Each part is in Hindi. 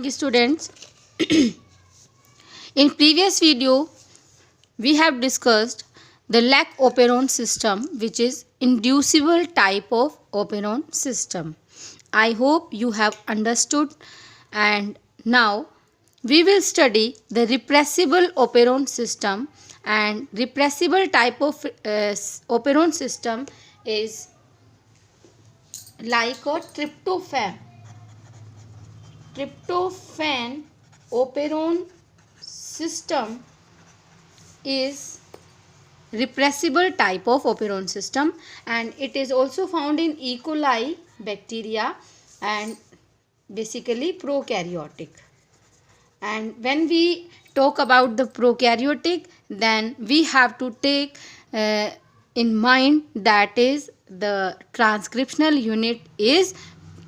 morning, students. In previous video, we have discussed the Lac operon system, which is inducible type of operon system. I hope you have understood, and now we will study the repressible operon system. And repressible type of operon system is like a tryptophan. Tryptophan operon system is repressible type of operon system, and it is also found in E. coli bacteria and basically prokaryotic. And when we talk about the prokaryotic, then we have to take in mind that is the transcriptional unit is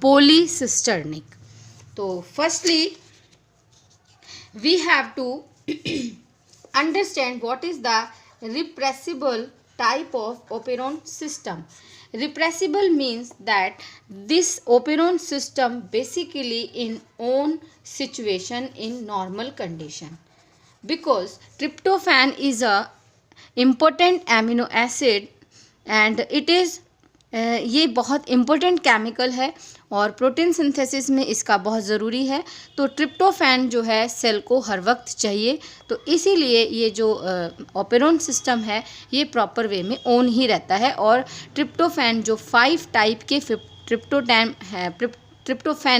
polycisternic. So firstly we have to understand what is the repressible type of operon system. Repressible means that this operon system basically in own situation in normal condition, because tryptophan is a important amino acid and it is ये बहुत इम्पोर्टेंट केमिकल है और प्रोटीन सिंथेसिस में इसका बहुत ज़रूरी है. तो ट्रिप्टोफैन जो है सेल को हर वक्त चाहिए, तो इसीलिए ये जो ओपेरोन सिस्टम है ये प्रॉपर वे में ऑन ही रहता है. और ट्रिप्टोफैन जो 5 टाइप के ट्रिप्टोफैन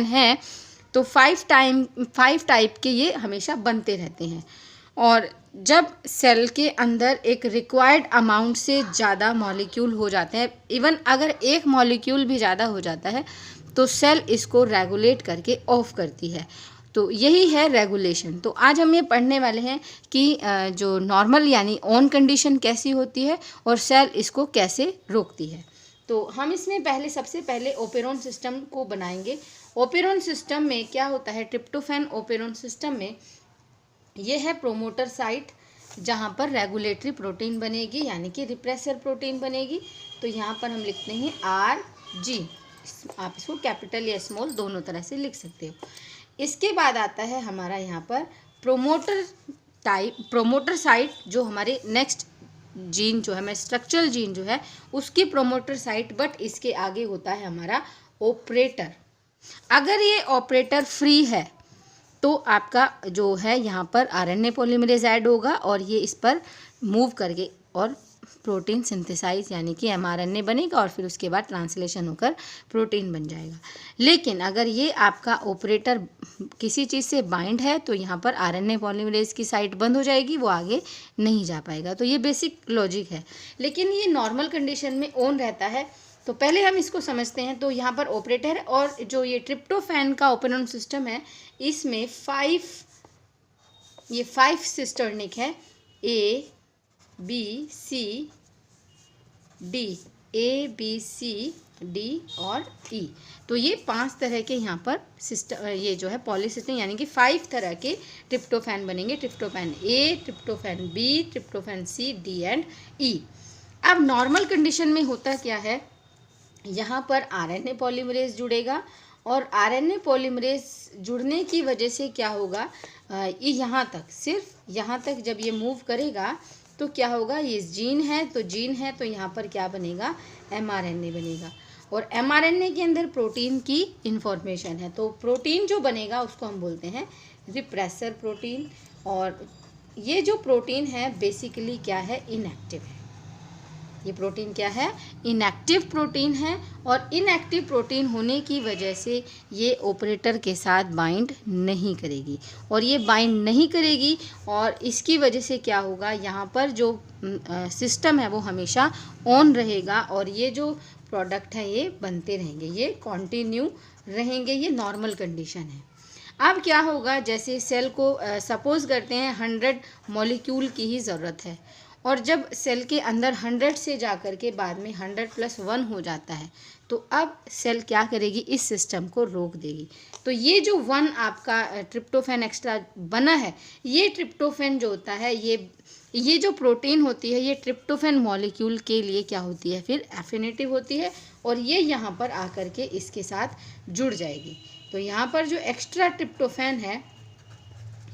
है, तो 5 टाइप के ये हमेशा बनते रहते हैं. और जब सेल के अंदर एक रिक्वायर्ड अमाउंट से ज़्यादा मॉलिक्यूल हो जाते हैं, इवन अगर एक मॉलिक्यूल भी ज़्यादा हो जाता है तो सेल इसको रेगुलेट करके ऑफ करती है. तो यही है रेगुलेशन. तो आज हम ये पढ़ने वाले हैं कि जो नॉर्मल यानी ऑन कंडीशन कैसी होती है और सेल इसको कैसे रोकती है. तो हम इसमें सबसे पहले ओपेरोन सिस्टम को बनाएंगे. ओपेरोन सिस्टम में क्या होता है, ट्रिप्टोफैन ओपेरोन सिस्टम में ये है प्रोमोटर साइट, जहाँ पर रेगुलेटरी प्रोटीन बनेगी यानी कि रिप्रेसर प्रोटीन बनेगी. तो यहाँ पर हम लिखते हैं RG. आप इसको कैपिटल या स्मॉल दोनों तरह से लिख सकते हो. इसके बाद आता है हमारा यहाँ पर प्रोमोटर साइट, जो हमारे नेक्स्ट जीन जो है हमारे स्ट्रक्चरल जीन जो है उसकी प्रोमोटर साइट, बट इसके आगे होता है हमारा ऑपरेटर. अगर ये ऑपरेटर फ्री है तो आपका जो है यहाँ पर RNA पॉलीमरेज ऐड होगा और ये इस पर मूव करके और प्रोटीन सिंथेसाइज यानी कि mRNA बनेगा और फिर उसके बाद ट्रांसलेशन होकर प्रोटीन बन जाएगा. लेकिन अगर ये आपका ऑपरेटर किसी चीज़ से बाइंड है तो यहाँ पर RNA पॉलीमरेज की साइट बंद हो जाएगी, वो आगे नहीं जा पाएगा. तो ये बेसिक लॉजिक है. लेकिन ये नॉर्मल कंडीशन में ऑन रहता है. तो पहले हम इसको समझते हैं. तो यहाँ पर ऑपरेटर और जो ये ट्रिप्टोफैन का ओपेरोन सिस्टम है इसमें 5 सिस्टर्निक है, A B C D और E. तो ये 5 तरह के यहाँ पर ये जो है पॉलीसिस्टर्न यानी कि 5 तरह के ट्रिप्टोफैन बनेंगे. Tryptophan A, tryptophan B, tryptophan C, D and E. अब नॉर्मल कंडीशन में होता क्या है, यहाँ पर RNA पॉलीमरेज जुड़ेगा और RNA पॉलीमरेज जुड़ने की वजह से क्या होगा, ये यहाँ तक सिर्फ यहाँ तक जब ये मूव करेगा तो क्या होगा, ये जीन है तो यहाँ पर क्या बनेगा, mRNA बनेगा. और mRNA के अंदर प्रोटीन की इंफॉर्मेशन है. तो प्रोटीन जो बनेगा उसको हम बोलते हैं रिप्रेसर प्रोटीन. और ये जो प्रोटीन है बेसिकली क्या है, इनएक्टिव है. ये प्रोटीन क्या है, इनएक्टिव प्रोटीन है. और इनएक्टिव प्रोटीन होने की वजह से ये ऑपरेटर के साथ बाइंड नहीं करेगी और ये बाइंड नहीं करेगी और इसकी वजह से क्या होगा, यहाँ पर जो सिस्टम है वो हमेशा ऑन रहेगा और ये जो प्रोडक्ट है ये बनते रहेंगे, ये कंटिन्यू रहेंगे. ये नॉर्मल कंडीशन है. अब क्या होगा, जैसे सेल को सपोज करते हैं 100 मॉलिक्यूल की ही ज़रूरत है और जब सेल के अंदर 100 से जाकर के बाद में 100+1 हो जाता है तो अब सेल क्या करेगी, इस सिस्टम को रोक देगी. तो ये जो 1 आपका ट्रिप्टोफैन एक्स्ट्रा बना है, ये ट्रिप्टोफैन जो होता है ये जो प्रोटीन होती है ये ट्रिप्टोफैन मॉलिक्यूल के लिए क्या होती है, फिर एफिनिटिव होती है और ये यहाँ पर आकर के इसके साथ जुड़ जाएगी. तो यहाँ पर जो एक्स्ट्रा ट्रिप्टोफैन है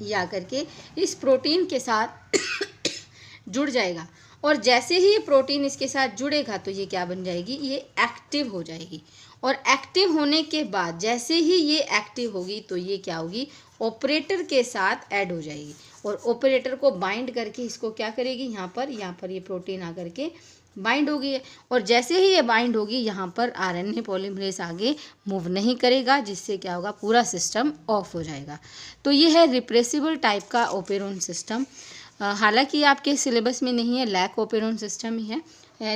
ये आकर के इस प्रोटीन के साथ जुड़ जाएगा, और जैसे ही ये प्रोटीन इसके साथ जुड़ेगा तो ये क्या बन जाएगी, ये एक्टिव हो जाएगी। और एक्टिव होने के बाद जैसे ही ये एक्टिव होगी तो ये क्या होगी, ऑपरेटर के साथ ऐड हो जाएगी, और ऑपरेटर को बाइंड करके इसको क्या करेगी, यहाँ पर ये प्रोटीन आकर के बाइंड होगी है। और जैसे ही ये बाइंड होगी यहाँ पर आरएनए पॉलीमरेज आगे मूव नहीं करेगा, जिससे क्या होगा, पूरा सिस्टम ऑफ हो जाएगा। तो ये है रिप्रेसिबल टाइप का ओपेरोन सिस्टम। हालांकि आपके सिलेबस में नहीं है, लैक ओपेरोन सिस्टम ही है,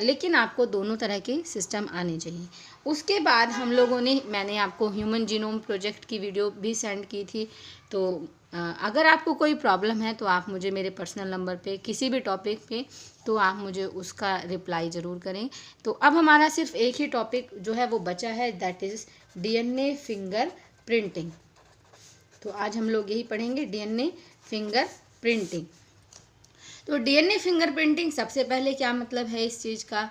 लेकिन आपको दोनों तरह के सिस्टम आने चाहिए। उसके बाद हम लोगों ने, मैंने आपको ह्यूमन जीनोम प्रोजेक्ट की वीडियो भी सेंड की थी। तो अगर आपको कोई प्रॉब्लम है तो आप मुझे मेरे पर्सनल नंबर पे किसी भी टॉपिक पे, तो आप मुझे उसका रिप्लाई ज़रूर करें। तो अब हमारा सिर्फ एक ही टॉपिक जो है वो बचा है, that is DNA finger printing. तो आज हम लोग यही पढ़ेंगे, डीएनए फिंगर प्रिंटिंग। तो डीएनए फिंगर प्रिंटिंग, सबसे पहले क्या मतलब है इस चीज़ का।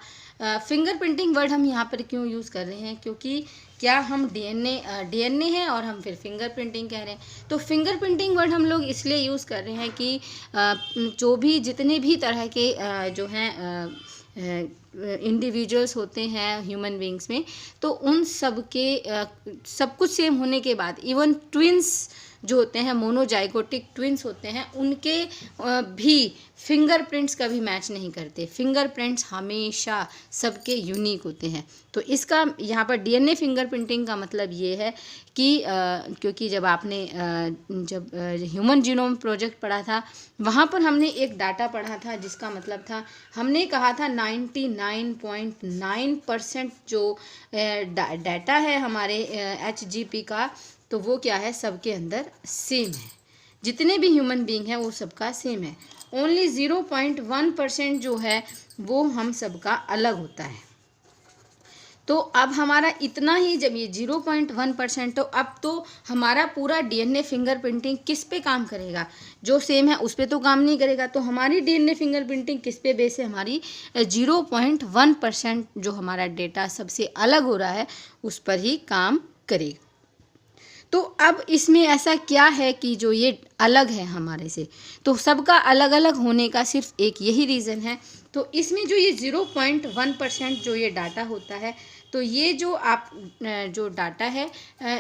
फिंगर प्रिंटिंग वर्ड हम यहाँ पर क्यों यूज़ कर रहे हैं, क्योंकि क्या हम डीएनए है और हम फिर फिंगर प्रिंटिंग कह रहे हैं। तो फिंगर प्रिंटिंग वर्ड हम लोग इसलिए यूज़ कर रहे हैं कि जो भी जितने भी तरह के जो हैं इंडिविजुअल्स होते हैं ह्यूमन बींग्स में, तो उन सब के सब कुछ सेम होने के बाद, इवन ट्विंस जो होते हैं, मोनोजाइगोटिक ट्विंस होते हैं, उनके भी फिंगरप्रिंट्स कभी मैच नहीं करते। फिंगरप्रिंट्स हमेशा सबके यूनिक होते हैं। तो इसका यहाँ पर डीएनए फिंगरप्रिंटिंग का मतलब ये है कि क्योंकि जब आपने जब ह्यूमन जीनोम प्रोजेक्ट पढ़ा था, वहाँ पर हमने एक डाटा पढ़ा था जिसका मतलब था, हमने कहा था 99.9% जो डाटा है हमारे HGP का, तो वो क्या है, सबके अंदर सेम है। जितने भी ह्यूमन बीइंग हैं वो सबका सेम है। ओनली 0.1% जो है वो हम सबका अलग होता है। तो अब हमारा इतना ही, जब ये 0.1%, तो अब तो हमारा पूरा डीएनए फिंगरप्रिंटिंग किस पे काम करेगा, जो सेम है उस पे तो काम नहीं करेगा। तो हमारी डीएनए फिंगरप्रिंटिंग किस पे बेस है, हमारी 0.1% जो हमारा डेटा सबसे अलग हो रहा है उस पर ही काम करेगा। तो अब इसमें ऐसा क्या है कि जो ये अलग है हमारे से, तो सबका अलग अलग होने का सिर्फ एक यही रीज़न है। तो इसमें जो ये 0.1% जो ये डाटा होता है, तो ये जो आप जो डाटा है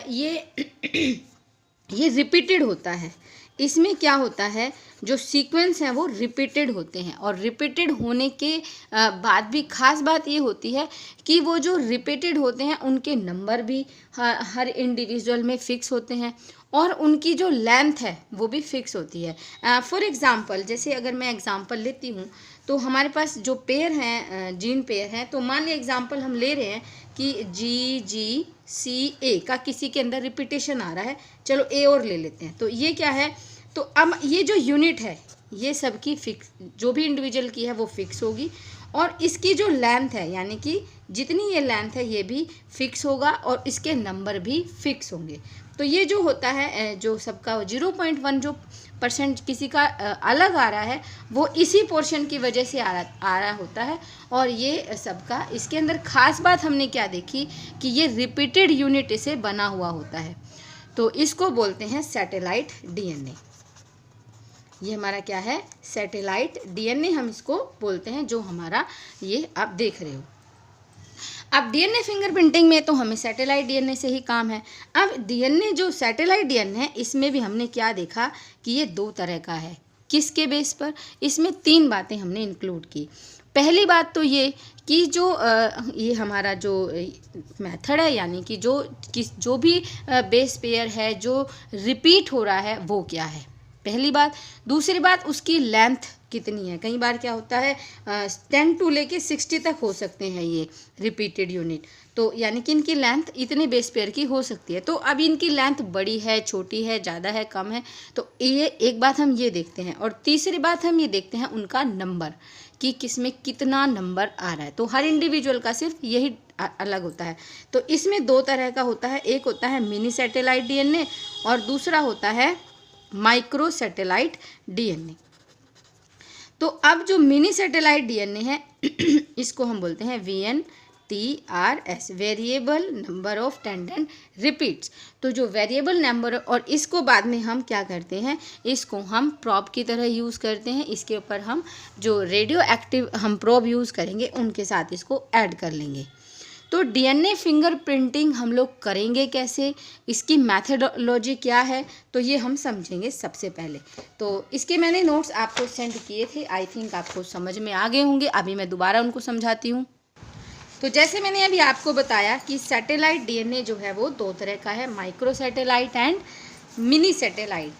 ये रिपीटेड होता है। इसमें क्या होता है, जो सीक्वेंस हैं वो रिपीटेड होते हैं, और रिपीटेड होने के बाद भी खास बात ये होती है कि वो जो रिपीटेड होते हैं उनके नंबर भी हर इंडिविजुअल में फ़िक्स होते हैं, और उनकी जो लेंथ है वो भी फिक्स होती है। फॉर एग्ज़ाम्पल, जैसे अगर मैं एग्ज़ाम्पल लेती हूँ, तो हमारे पास जो पेयर हैं, जीन पेयर हैं, तो मान लिया एग्ज़ाम्पल हम ले रहे हैं कि GGCA का किसी के अंदर रिपीटेशन आ रहा है, चलो A और ले लेते हैं। तो ये क्या है, तो अब ये जो यूनिट है ये सबकी फिक्स, जो भी इंडिविजुअल की है वो फिक्स होगी, और इसकी जो लेंथ है, यानी कि जितनी ये लेंथ है ये भी फिक्स होगा, और इसके नंबर भी फिक्स होंगे। तो ये जो होता है, जो सबका 0.1 जो % किसी का अलग आ रहा है, वो इसी पोर्शन की वजह से आ रहा होता है। और ये सबका, इसके अंदर खास बात हमने क्या देखी कि ये रिपीटेड यूनिट से बना हुआ होता है। तो इसको बोलते हैं सैटेलाइट डीएनए। ये हमारा क्या है, सैटेलाइट डीएनए हम इसको बोलते हैं, जो हमारा ये आप देख रहे हो। अब डीएनए फिंगरप्रिंटिंग में तो हमें सैटेलाइट डीएनए से ही काम है। अब डीएनए जो सैटेलाइट डीएनए है, इसमें भी हमने क्या देखा कि ये 2 तरह का है। किसके बेस पर, इसमें 3 बातें हमने इंक्लूड की। पहली बात तो ये कि जो ये हमारा जो मेथड है, यानी कि जो भी बेस पेयर है जो रिपीट हो रहा है वो क्या है, पहली बात। दूसरी बात, उसकी लेंथ कितनी है। कई बार क्या होता है 10 to लेके 60 तक हो सकते हैं ये रिपीटेड यूनिट, तो यानी कि इनकी लेंथ इतने बेस पेयर की हो सकती है। तो अब इनकी लेंथ बड़ी है, छोटी है, ज़्यादा है, कम है, तो ये एक बात हम ये देखते हैं। और तीसरी बात हम ये देखते हैं उनका नंबर, कि किसमें कितना नंबर आ रहा है। तो हर इंडिविजुअल का सिर्फ यही अलग होता है। तो इसमें 2 तरह का होता है, एक होता है मिनी सैटेलाइट डीएनए और दूसरा होता है माइक्रो सैटेलाइट डीएनए। तो अब जो मिनी सैटेलाइट डीएनए है इसको हम बोलते हैं VN TRS, variable number of tandem repeats. तो जो वेरिएबल नंबर, और इसको बाद में हम क्या करते हैं, इसको हम प्रोब की तरह यूज़ करते हैं। इसके ऊपर हम जो रेडियो एक्टिव हम प्रोब यूज़ करेंगे उनके साथ इसको ऐड कर लेंगे। तो DNA फिंगरप्रिंटिंग हम लोग करेंगे कैसे, इसकी मैथडोलॉजी क्या है, तो ये हम समझेंगे सबसे पहले। तो इसके मैंने नोट्स आपको सेंड किए थे, आई थिंक आपको समझ में आ गए होंगे। अभी मैं दोबारा उनको समझाती हूँ। तो जैसे मैंने अभी आपको बताया कि सैटेलाइट DNA जो है वो दो तरह का है, micro satellite and mini satellite.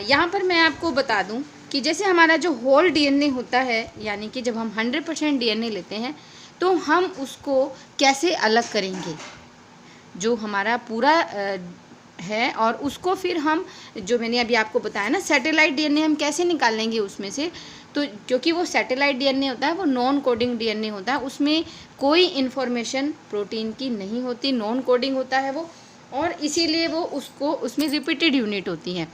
यहाँ पर मैं आपको बता दूँ कि जैसे हमारा जो होल DNA होता है, यानी कि जब हम 100% DNA लेते हैं तो हम उसको कैसे अलग करेंगे, जो हमारा पूरा है, और उसको फिर हम, जो मैंने अभी आपको बताया ना, सैटेलाइट DNA हम कैसे निकाल लेंगे उसमें से। तो क्योंकि वो सैटेलाइट DNA होता है, वो नॉन कोडिंग DNA होता है, उसमें कोई इन्फॉर्मेशन प्रोटीन की नहीं होती, नॉन कोडिंग होता है वो, और इसीलिए वो उसमें रिपीटेड यूनिट होती हैं।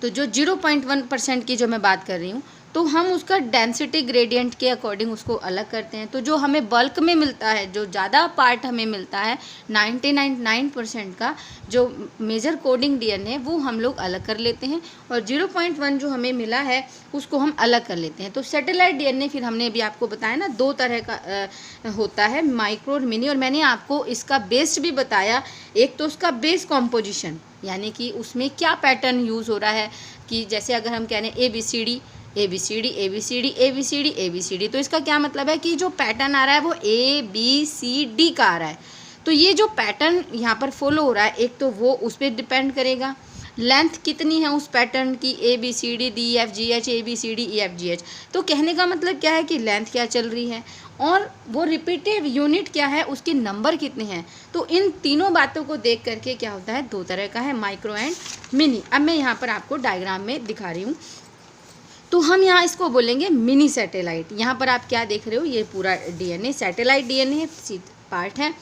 तो जो 0.1% की जो मैं बात कर रही हूँ, तो हम उसका डेंसिटी ग्रेडियंट के अकॉर्डिंग उसको अलग करते हैं। तो जो हमें बल्क में मिलता है, जो ज़्यादा पार्ट हमें मिलता है 99% का, जो मेजर कोडिंग DNA वो हम लोग अलग कर लेते हैं, और 0.1 जो हमें मिला है उसको हम अलग कर लेते हैं। तो सैटेलाइट DNA फिर हमने अभी आपको बताया ना, दो तरह का होता है, माइक्रो और मिनी। और मैंने आपको इसका बेस भी बताया। एक तो उसका बेस कॉम्पोजिशन, यानी कि उसमें क्या पैटर्न यूज़ हो रहा है, कि जैसे अगर हम कह रहे हैं ABCD ABCD ABCD ABCD ABCD, तो इसका क्या मतलब है कि जो पैटर्न आ रहा है वो ABCD का आ रहा है। तो ये जो पैटर्न यहाँ पर फॉलो हो रहा है, एक तो वो उस पर डिपेंड करेगा, लेंथ कितनी है उस पैटर्न की, ABCD DEFGH ABCD EFGH। तो कहने का मतलब क्या है कि लेंथ क्या चल रही है, और वो रिपीटेड यूनिट क्या है, उसके नंबर कितने हैं। तो इन तीनों बातों को देख करके क्या होता है, दो तरह का है, माइक्रो एंड मिनी। अब मैं यहाँ पर आपको डायग्राम में दिखा रही हूँ। तो हम यहाँ इसको बोलेंगे मिनी सैटेलाइट। यहाँ पर आप क्या देख रहे हो, ये पूरा DNA सैटेलाइट DNA पार्ट है।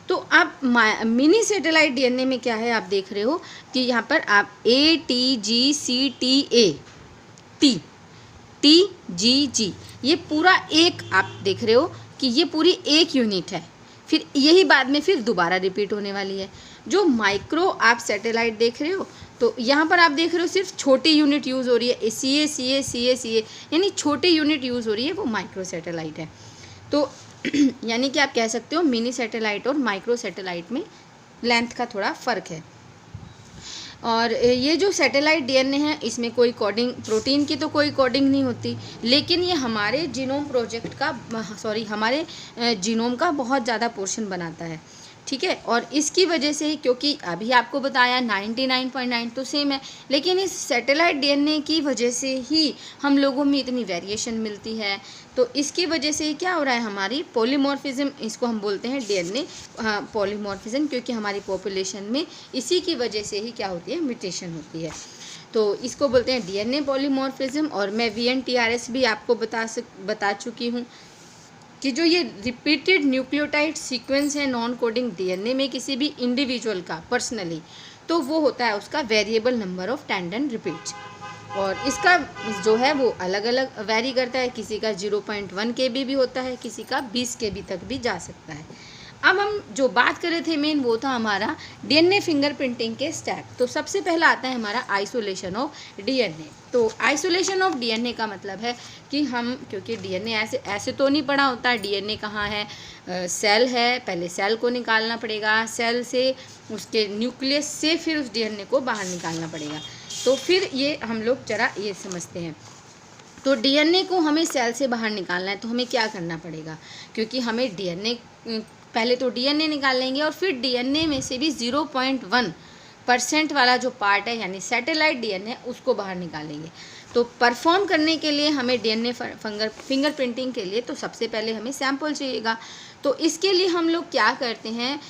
तो आप मिनी सैटेलाइट DNA में क्या है, आप देख रहे हो कि यहाँ पर आप ATGCTA TGG, ये पूरा एक आप देख रहे हो कि ये पूरी एक यूनिट है। फिर यही बाद में फिर दोबारा रिपीट होने वाली है। जो माइक्रो आप सैटेलाइट देख रहे हो, तो यहाँ पर आप देख रहे हो सिर्फ छोटी यूनिट यूज़ हो रही है, CA यानी छोटी यूनिट यूज़ हो रही है, वो माइक्रो सैटेलाइट है। तो यानी कि आप कह सकते हो मिनी सैटेलाइट और माइक्रो सैटेलाइट में लेंथ का थोड़ा फ़र्क है। और ये जो सैटेलाइट DNA है, इसमें कोई कोडिंग, प्रोटीन की तो कोई कोडिंग नहीं होती, लेकिन ये हमारे जीनोम प्रोजेक्ट का, हमारे जीनोम का बहुत ज़्यादा पोर्शन बनाता है, ठीक है। और इसकी वजह से, क्योंकि अभी आपको बताया 99.9 तो सेम है, लेकिन इस सैटेलाइट DNA की वजह से ही हम लोगों में इतनी वेरिएशन मिलती है। तो इसकी वजह से क्या हो रहा है, हमारी पॉलीमॉर्फिज्म, इसको हम बोलते हैं DNA पॉलीमॉर्फिज्म, क्योंकि हमारी पॉपुलेशन में इसी की वजह से ही क्या होती है, म्यूटेशन होती है। तो इसको बोलते हैं DNA पॉलीमॉर्फिज्म। और मैं VNTRS भी आपको बता चुकी हूँ कि जो ये रिपीटेड न्यूक्लियोटाइड सीक्वेंस है नॉन कोडिंग DNA में किसी भी इंडिविजुअल का पर्सनली, तो वो होता है उसका variable number of tandem repeats. और इसका जो है वो अलग अलग वेरी करता है, किसी का 0.1 KB भी होता है, किसी का 20 KB तक भी जा सकता है। अब हम जो बात कर रहे थे मेन, वो था हमारा DNA फिंगरप्रिंटिंग के स्टेप। तो सबसे पहला आता है हमारा आइसोलेशन ऑफ DNA। तो आइसोलेशन ऑफ DNA का मतलब है कि हम, क्योंकि DNA ऐसे तो नहीं पढ़ा होता, DNA कहाँ है, सेल है, पहले सेल को निकालना पड़ेगा, सेल से उसके न्यूक्लियस से फिर उस DNA को बाहर निकालना पड़ेगा। तो फिर ये हम लोग जरा ये समझते हैं। तो DNA को हमें सेल से बाहर निकालना है, तो हमें क्या करना पड़ेगा, क्योंकि हमें DNA, पहले तो DNA निकाल लेंगे और फिर DNA में से भी 0.1% वाला जो पार्ट है, यानी सैटेलाइट DNA, उसको बाहर निकालेंगे। तो परफॉर्म करने के लिए हमें DNA फिंगरप्रिंटिंग के लिए तो सबसे पहले हमें सैंपल चाहिएगा। तो इसके लिए हम लोग क्या करते हैं,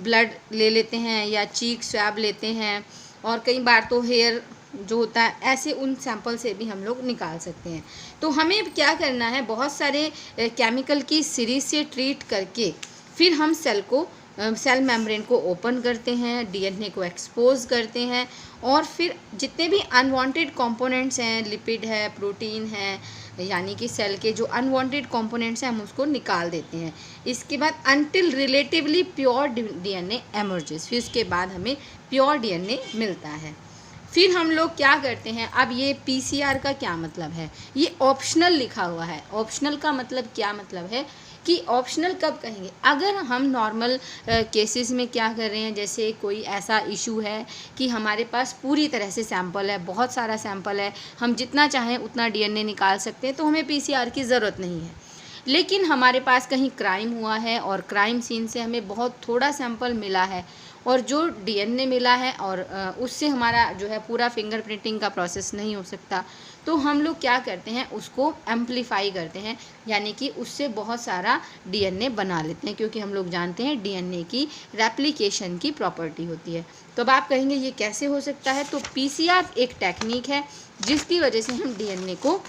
ब्लड ले लेते हैं या चीक स्वैब लेते हैं, और कई बार तो हेयर जो होता है, ऐसे उन सैंपल से भी हम लोग निकाल सकते हैं। तो हमें क्या करना है, बहुत सारे केमिकल की सीरीज से ट्रीट करके फिर हम सेल मेम्ब्रेन को ओपन करते हैं, DNA को एक्सपोज करते हैं, और फिर जितने भी अनवांटेड कंपोनेंट्स हैं, लिपिड है, प्रोटीन है, यानी कि सेल के जो अनवांटेड कंपोनेंट्स हैं हम उसको निकाल देते हैं। इसके बाद until relatively pure DNA emerges, फिर उसके बाद हमें प्योर डीएनए मिलता है। फिर हम लोग क्या करते हैं, अब ये पीसीआर का क्या मतलब है, ये ऑप्शनल लिखा हुआ है। ऑप्शनल का मतलब क्या मतलब है कि ऑप्शनल कब कहेंगे, अगर हम नॉर्मल केसेस में क्या कर रहे हैं, जैसे कोई ऐसा इशू है कि हमारे पास पूरी तरह से सैंपल है, बहुत सारा सैंपल है, हम जितना चाहें उतना डीएनए निकाल सकते हैं, तो हमें पीसीआर की ज़रूरत नहीं है। लेकिन हमारे पास कहीं क्राइम हुआ है और क्राइम सीन से हमें बहुत थोड़ा सैंपल मिला है और जो डीएनए मिला है और उससे हमारा जो है पूरा फिंगरप्रिंटिंग का प्रोसेस नहीं हो सकता, तो हम लोग क्या करते हैं, उसको एम्पलीफाई करते हैं, यानी कि उससे बहुत सारा डीएनए बना लेते हैं, क्योंकि हम लोग जानते हैं डीएनए की रेप्लिकेशन की प्रॉपर्टी होती है। तो अब आप कहेंगे ये कैसे हो सकता है, तो पीसीआर एक टेक्निक है जिसकी वजह से हम डीएनए को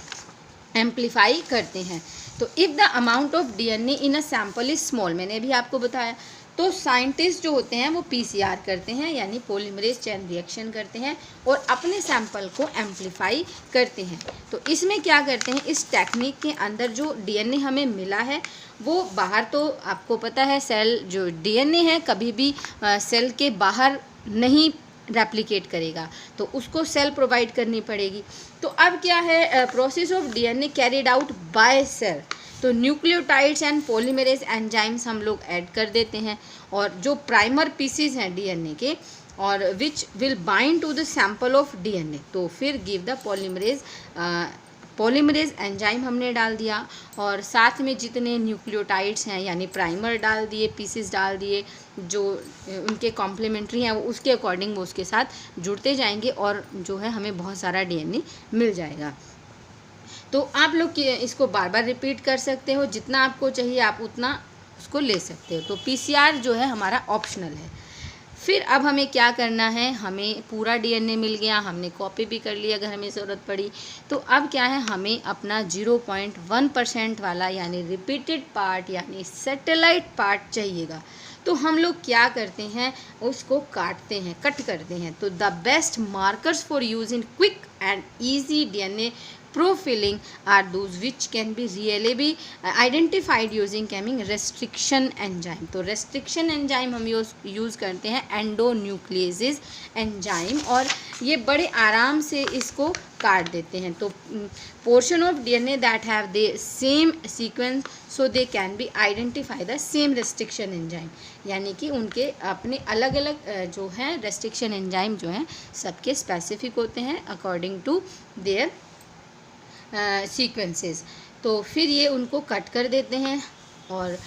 एम्पलीफाई करते हैं। तो if the amount of DNA in a sample is small, मैंने अभी आपको बताया, तो साइंटिस्ट जो होते हैं वो पीसीआर करते हैं, यानी पॉलीमरेज चेन रिएक्शन करते हैं और अपने सैंपल को एम्पलीफाई करते हैं। तो इसमें क्या करते हैं, इस टेक्निक के अंदर जो डीएनए हमें मिला है वो बाहर, तो आपको पता है सेल जो डीएनए है कभी भी सेल के बाहर नहीं रेप्लिकेट करेगा, तो उसको सेल प्रोवाइड करनी पड़ेगी। तो अब क्या है, process of DNA carried out by cell, तो न्यूक्लियोटाइड्स एंड पॉलीमरेज एंजाइम्स हम लोग ऐड कर देते हैं, और जो प्राइमर पीसीज हैं डीएनए के और which will bind to the sample of DNA, तो फिर गिव द पॉलीमरेज एंजाइम हमने डाल दिया, और साथ में जितने न्यूक्लियोटाइड्स हैं यानी प्राइमर डाल दिए, पीसीज डाल दिए, जो उनके कॉम्प्लीमेंट्री हैं वो उसके अकॉर्डिंग वो उसके साथ जुड़ते जाएंगे और जो है हमें बहुत सारा डीएनए मिल जाएगा। तो आप लोग इसको बार बार रिपीट कर सकते हो, जितना आपको चाहिए आप उतना उसको ले सकते हो। तो पीसीआर जो है हमारा ऑप्शनल है। फिर अब हमें क्या करना है, हमें पूरा डीएनए मिल गया, हमने कॉपी भी कर लिया अगर हमें ज़रूरत पड़ी। तो अब क्या है, हमें अपना 0.1% वाला यानी रिपीटेड पार्ट यानी सैटेलाइट पार्ट चाहिएगा। तो हम लोग क्या करते हैं, उसको काटते हैं, कट करते हैं। तो the best markers for use in quick and easy DNA profiling are those which can be really be identified using restriction enzyme। तो restriction enzyme हम यूज़ करते हैं एंडोन्यूक्लियेजेस एंजाइम, और ये बड़े आराम से इसको काट देते हैं। तो portion of DNA that have the same sequence so they can be identify the same restriction enzyme, यानी कि उनके अपने अलग अलग जो हैं रेस्ट्रिक्शन एंजाइम जो हैं सबके स्पेसिफिक होते हैं अकॉर्डिंग टू देयर सीक्वेंसेस। तो फिर ये उनको कट कर देते हैं, और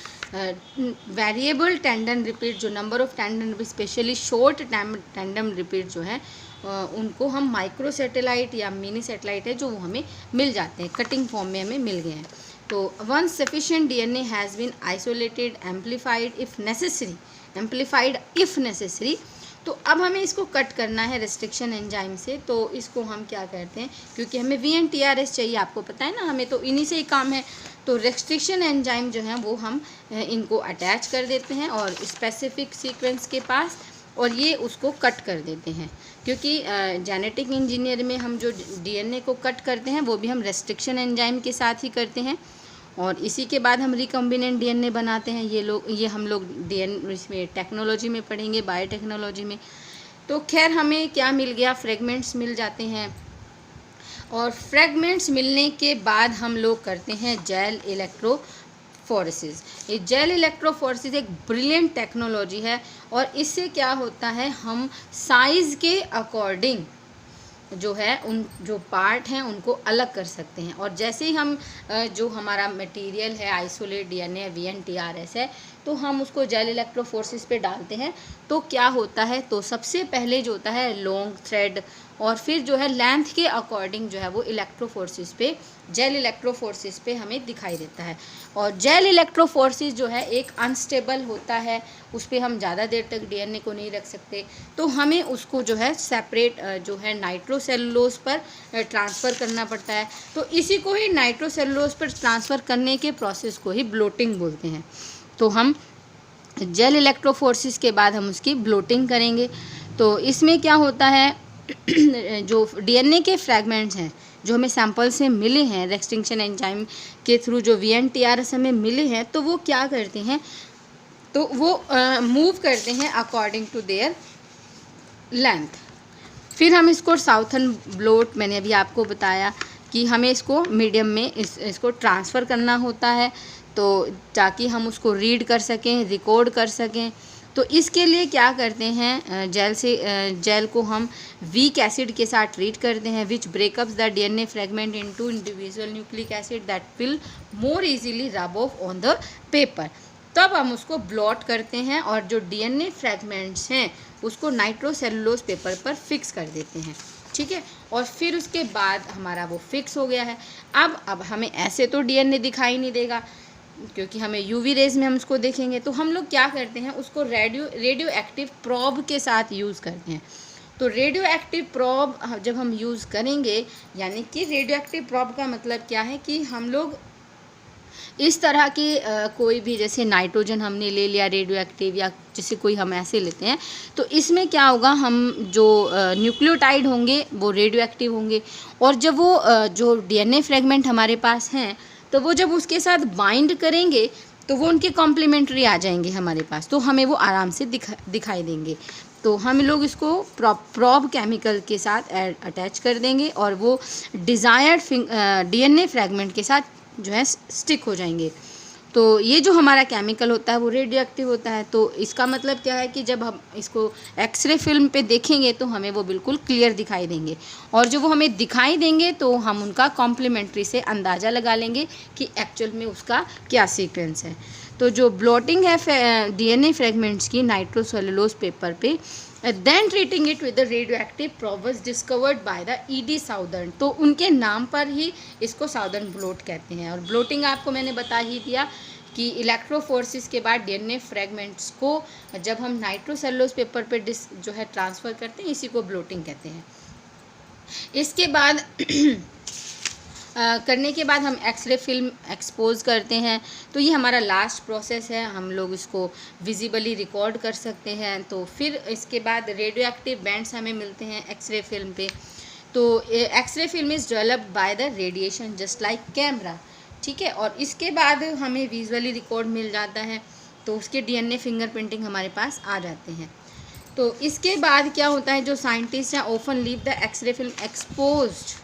वेरिएबल टेंडन रिपीट, जो number of tendon repeat specially short tendon repeat जो है उनको हम माइक्रो सैटेलाइट या मिनी सैटेलाइट है जो वो हमें मिल जाते हैं, कटिंग फॉर्म में हमें मिल गए हैं। तो one sufficient DNA has been isolated amplified if necessary. तो अब हमें इसको कट करना है रेस्ट्रिक्शन एंजाइम से। तो इसको हम क्या करते हैं, क्योंकि हमें VNTRS चाहिए, आपको पता है ना, हमें तो इन्हीं से ही काम है। तो रेस्ट्रिक्शन एंजाइम जो है वो हम इनको अटैच कर देते हैं और स्पेसिफिक सीक्वेंस के पास, और ये उसको कट कर देते हैं। क्योंकि जेनेटिक इंजीनियर में हम जो डीएनए को कट करते हैं वो भी हम रेस्ट्रिक्शन एंजाइम के साथ ही करते हैं, और इसी के बाद हम रिकम्बिनेंट डीएनए बनाते हैं। ये हम लोग डीएनए इसमें टेक्नोलॉजी में पढ़ेंगे, बायोटेक्नोलॉजी में। तो खैर हमें क्या मिल गया, फ्रेगमेंट्स मिल जाते हैं, और फ्रेगमेंट्स मिलने के बाद हम लोग करते हैं जेल इलेक्ट्रोफोरेसिस। ये जेल इलेक्ट्रोफोरेसिस एक ब्रिलियंट टेक्नोलॉजी है, और इससे क्या होता है, हम साइज़ के अकॉर्डिंग जो है उन जो पार्ट हैं उनको अलग कर सकते हैं। और जैसे ही हम जो हमारा मटेरियल है आइसोलेट डीएनए VNTRS है, तो हम उसको जेल इलेक्ट्रोफोरेसिस पे डालते हैं। तो क्या होता है, तो सबसे पहले जो होता है लॉन्ग थ्रेड, और फिर जो है लेंथ के अकॉर्डिंग जो है वो इलेक्ट्रोफोरेसिस पे, जेल इलेक्ट्रोफोरेसिस पे हमें दिखाई देता है। और जेल इलेक्ट्रोफोरेसिस जो है एक अनस्टेबल होता है, उस पर हम ज़्यादा देर तक डीएनए को नहीं रख सकते, तो हमें उसको जो है सेपरेट जो है नाइट्रोसेलुलोज पर ट्रांसफ़र करना पड़ता है। तो इसी को ही नाइट्रोसेलुलोज पर ट्रांसफ़र करने के प्रोसेस को ही ब्लोटिंग बोलते हैं। तो हम जेल इलेक्ट्रोफोरेसिस के बाद हम उसकी ब्लोटिंग करेंगे। तो इसमें क्या होता है, जो डीएनए के फ्रैगमेंट्स हैं जो हमें सैंपल से मिले हैं एक्सटिंक्शन एंजाइम के थ्रू, जो VNTRS हमें मिले हैं, तो वो क्या करते हैं, तो वो मूव करते हैं अकॉर्डिंग टू देयर लेंथ। फिर हम इसको साउथर्न ब्लोट, मैंने अभी आपको बताया कि हमें इसको मीडियम में इसको ट्रांसफ़र करना होता है, तो ताकि हम उसको रीड कर सकें, रिकॉर्ड कर सकें। तो इसके लिए क्या करते हैं, जेल को हम वीक एसिड के साथ ट्रीट करते हैं, which breakups the DNA fragment into individual nucleic acid that will more easily rub off on the paper. तब हम उसको ब्लॉट करते हैं और जो DNA फ्रेगमेंट्स हैं उसको नाइट्रोसेलुलोज पेपर पर फिक्स कर देते हैं, ठीक है। और फिर उसके बाद हमारा वो फिक्स हो गया है। अब हमें ऐसे तो DNA दिखाई नहीं देगा, क्योंकि हमें UV रेज में हम उसको देखेंगे। तो हम लोग क्या करते हैं, उसको रेडियो एक्टिव प्रॉब के साथ यूज़ करते हैं। तो रेडियो एक्टिव प्रॉब जब हम यूज़ करेंगे, यानी कि रेडियो एक्टिव प्रॉब का मतलब क्या है कि हम लोग इस तरह के कोई भी, जैसे नाइट्रोजन हमने ले लिया रेडियो एक्टिव, या जैसे कोई हम ऐसे लेते हैं, तो इसमें क्या होगा, हम जो न्यूक्लियोटाइड होंगे वो रेडियो एक्टिव होंगे, और जब वो जो DNA फ्रेगमेंट हमारे पास हैं, तो वो जब उसके साथ बाइंड करेंगे तो वो उनके कॉम्प्लीमेंट्री आ जाएंगे हमारे पास, तो हमें वो आराम से दिखाई देंगे। तो हम लोग इसको प्रॉब केमिकल के साथ अटैच कर देंगे और वो डिज़ायर्ड DNA फ्रेगमेंट के साथ जो है स्टिक हो जाएंगे। तो ये जो हमारा केमिकल होता है वो रेडियो एक्टिव होता है। तो इसका मतलब क्या है कि जब हम इसको एक्सरे फिल्म पे देखेंगे तो हमें वो बिल्कुल क्लियर दिखाई देंगे, और जो वो हमें दिखाई देंगे तो हम उनका कॉम्प्लीमेंट्री से अंदाज़ा लगा लेंगे कि एक्चुअल में उसका क्या सीक्वेंस है। तो जो ब्लॉटिंग है DNA फ्रेगमेंट्स की नाइट्रोसेलुलोज पेपर पे, then treating it with the radioactive probe was discovered by the ED Southern. तो उनके नाम पर ही इसको साउदर्न ब्लोट कहते हैं। और ब्लोटिंग आपको मैंने बता ही दिया कि इलेक्ट्रोफोर्सिस के बाद DNA फ्रेगमेंट्स को जब हम नाइट्रोसेलुलोज पेपर पे जो है ट्रांसफ़र करते हैं, इसी को ब्लोटिंग कहते हैं। इसके बाद करने के बाद हम एक्सरे फिल्म एक्सपोज करते हैं। तो ये हमारा लास्ट प्रोसेस है, हम लोग इसको विजिबली रिकॉर्ड कर सकते हैं। तो फिर इसके बाद रेडियो एक्टिव बैंड्स हमें मिलते हैं एक्सरे फिल्म पे। तो X-ray film is developed by the radiation just like camera, ठीक है। और इसके बाद हमें विजुअली रिकॉर्ड मिल जाता है, तो उसके DNA फिंगरप्रिंटिंग हमारे पास आ जाते हैं। तो इसके बाद क्या होता है, जो साइंटिस्ट हैं often leave the X-ray film exposed,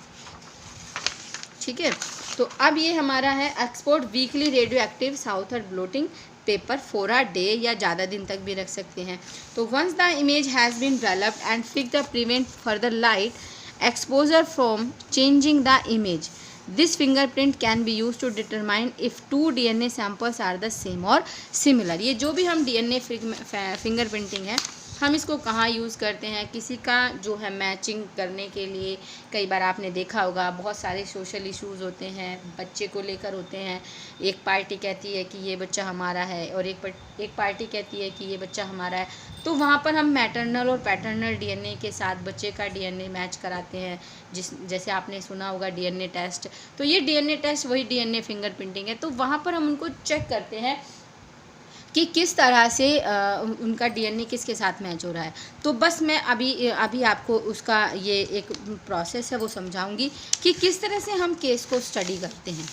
ठीक है। तो अब ये हमारा है export weakly radioactive Southern blotting paper for a day, या ज़्यादा दिन तक भी रख सकते हैं। तो once the image has been developed and fix the prevent further light exposure from changing the image, this fingerprint can be use to determine if 2 DNA samples are the same और सिमिलर। ये जो भी हम DNA फिंगरप्रिंटिंग है, हम इसको कहाँ यूज़ करते हैं, किसी का जो है मैचिंग करने के लिए। कई बार आपने देखा होगा बहुत सारे सोशल इश्यूज़ होते हैं, बच्चे को लेकर होते हैं। एक पार्टी कहती है कि ये बच्चा हमारा है, और एक पार्टी कहती है कि ये बच्चा हमारा है। तो वहाँ पर हम मैटरनल और पैटर्नल DNA के साथ बच्चे का DNA मैच कराते हैं, जैसे आपने सुना होगा DNA टेस्ट। तो ये DNA टेस्ट वही DNA फिंगरप्रिंटिंग है। तो वहाँ पर हम उनको चेक करते हैं कि किस तरह से उनका DNA किसके साथ मैच हो रहा है। तो बस मैं अभी आपको उसका ये एक प्रोसेस है वो समझाऊंगी कि किस तरह से हम केस को स्टडी करते हैं।